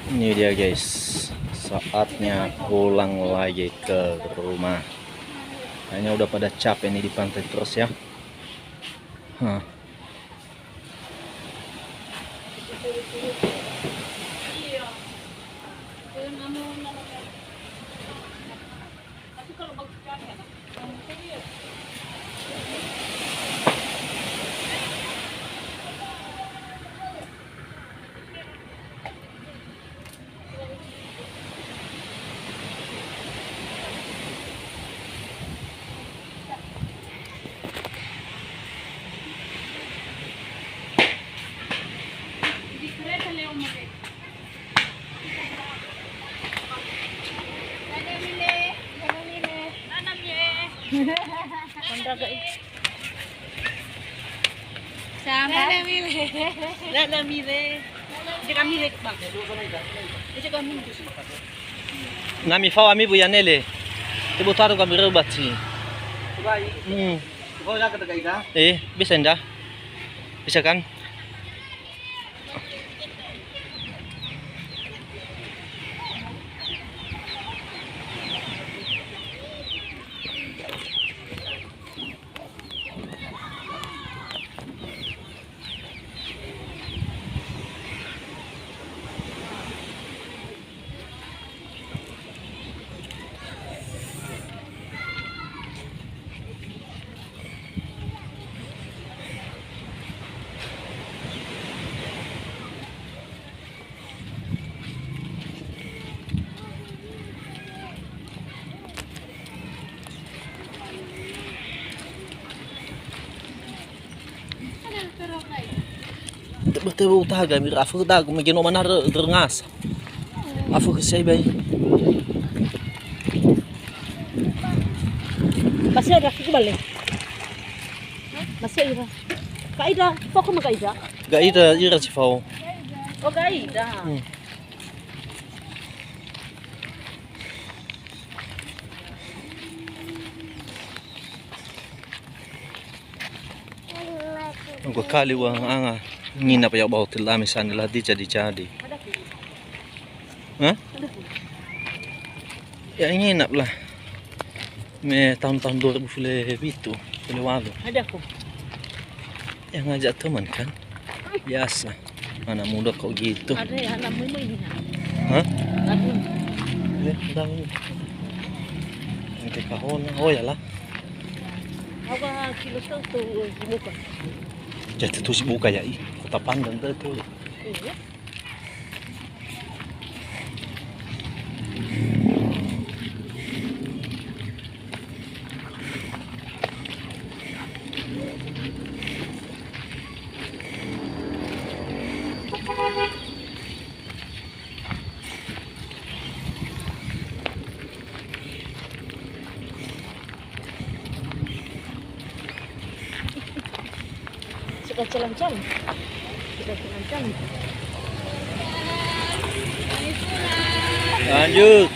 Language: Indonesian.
Ini dia guys, saatnya pulang lagi ke rumah. Kayaknya udah pada capek nih di pantai terus ya. Hah. Nami fao ami buyanele. Tibu taruh kami rebat sih. Bisa enggak? Bisa kan? Betul taga mir afu taga magino manar derngas. Afu kesay bay. Masih ada kiki balik. Masih ada. Kaida, pokok mah kaida. Gaida ira si fao. Oh kaida. Ang kali wang anga ngina pa yaw til ami san nila di jadi. Hah? Ya nginap lah. Me tahun-tahun 2007, walu. Ada kok. Yang ngajak teman kan? Biasa. Anak muda kok gitu. Ada ya anak mama ini. Hah? Ada. Ya, udah. Nanti kahon. Oh ya lah. Apa kilo satu muka? Jadi tuh si buka ya, kota pandang tuh. Iya. Suka jalan-jalan. Lanjut.